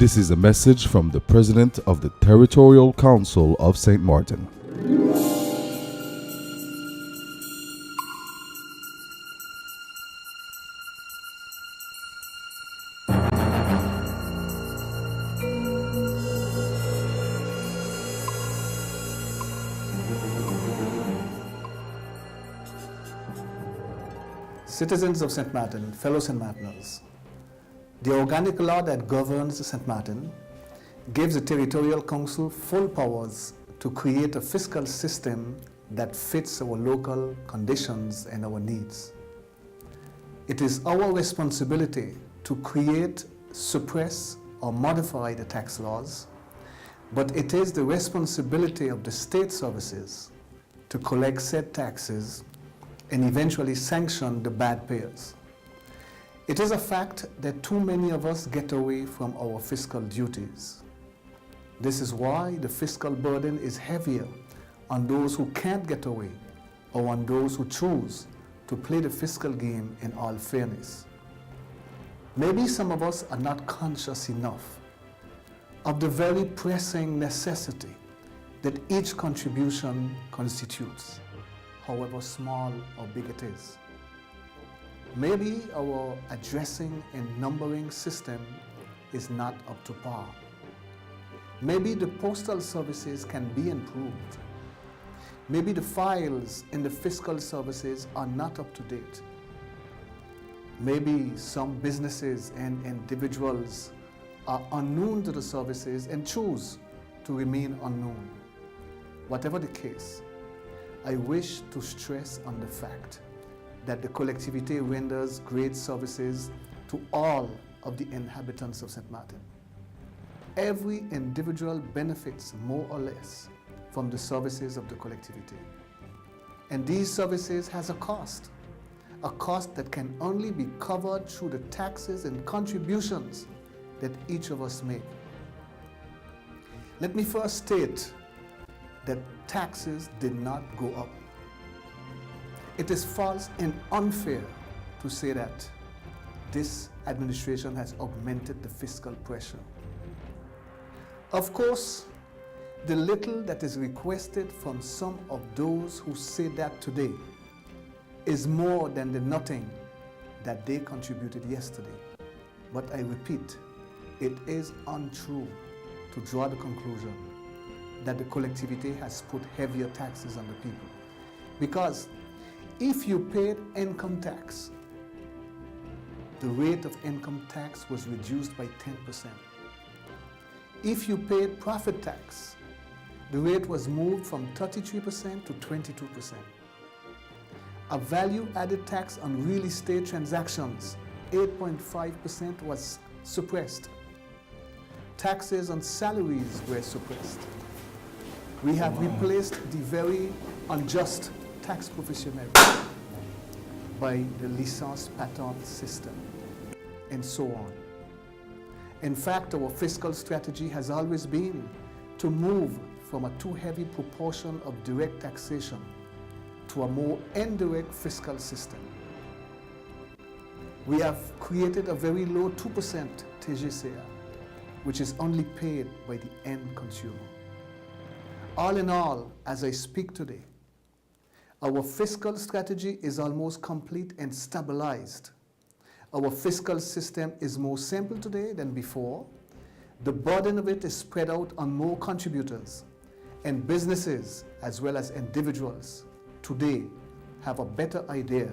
This is a message from the President of the Territorial Council of St. Martin. Citizens of St. Martin, fellow St. Martiners, the organic law that governs St. Martin gives the Territorial Council full powers to create a fiscal system that fits our local conditions and our needs. It is our responsibility to create, suppress, or modify the tax laws, but it is the responsibility of the state services to collect said taxes and eventually sanction the bad payers. It is a fact that too many of us get away from our fiscal duties. This is why the fiscal burden is heavier on those who can't get away or on those who choose to play the fiscal game in all fairness. Maybe some of us are not conscious enough of the very pressing necessity that each contribution constitutes, however small or big it is. Maybe our addressing and numbering system is not up to par. Maybe the postal services can be improved. Maybe the files in the fiscal services are not up to date. Maybe some businesses and individuals are unknown to the services and choose to remain unknown. Whatever the case, I wish to stress on the fact that the collectivity renders great services to all of the inhabitants of St. Martin. Every individual benefits more or less from the services of the collectivity. And these services has a cost that can only be covered through the taxes and contributions that each of us make. Let me first state that taxes did not go up. It is false and unfair to say that this administration has augmented the fiscal pressure. Of course, the little that is requested from some of those who say that today is more than the nothing that they contributed yesterday. But I repeat, it is untrue to draw the conclusion that the collectivity has put heavier taxes on the people. Because if you paid income tax, the rate of income tax was reduced by 10%. If you paid profit tax, the rate was moved from 33% to 22%. A value-added tax on real estate transactions, 8.5% was suppressed. Taxes on salaries were suppressed. We have replaced the very unjust tax professionnel by the licence patente system, and so on. In fact, our fiscal strategy has always been to move from a too heavy proportion of direct taxation to a more indirect fiscal system. We have created a very low 2% TGCA, which is only paid by the end consumer. All in all, as I speak today, our fiscal strategy is almost complete and stabilized. Our fiscal system is more simple today than before. The burden of it is spread out on more contributors, and businesses as well as individuals today have a better idea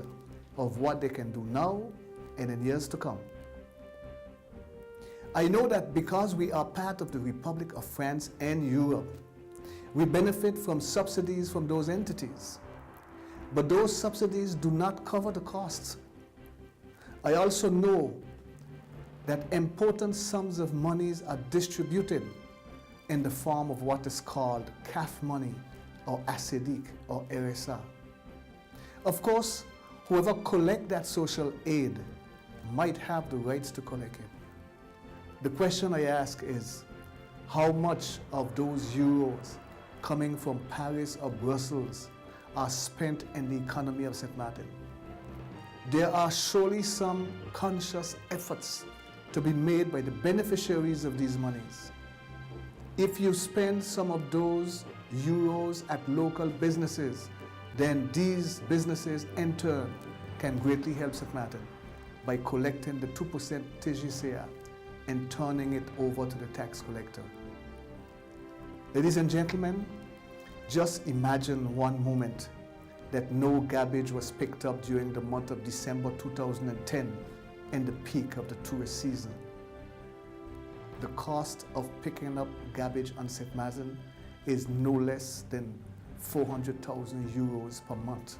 of what they can do now and in years to come. I know that because we are part of the Republic of France and Europe, we benefit from subsidies from those entities. But those subsidies do not cover the costs. I also know that important sums of monies are distributed in the form of what is called CAF money or ACEDIC or RSA. Of course, whoever collects that social aid might have the rights to collect it. The question I ask is, how much of those euros coming from Paris or Brussels are spent in the economy of St. Martin? There are surely some conscious efforts to be made by the beneficiaries of these monies. If you spend some of those euros at local businesses, then these businesses in turn can greatly help St. Martin by collecting the 2% TGCA and turning it over to the tax collector. Ladies and gentlemen, just imagine one moment that no garbage was picked up during the month of December 2010 in the peak of the tourist season. The cost of picking up garbage on St. Martin is no less than 400,000 euros per month.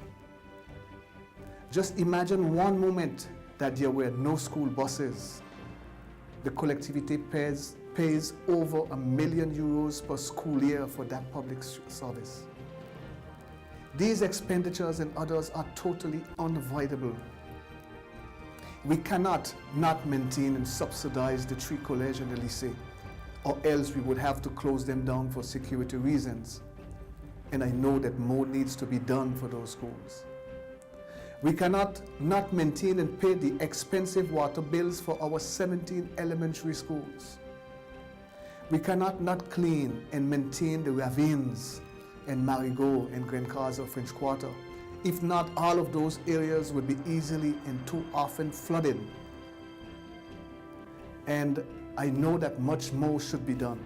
Just imagine one moment that there were no school buses. The collectivity pays over €1 million per school year for that public service. These expenditures and others are totally unavoidable. We cannot not maintain and subsidize the 3 colleges and the lycée, or else we would have to close them down for security reasons. And I know that more needs to be done for those schools. We cannot not maintain and pay the expensive water bills for our 17 elementary schools. We cannot not clean and maintain the ravines in Marigot and Grand Casa French Quarter. If not, all of those areas would be easily and too often flooded. And I know that much more should be done.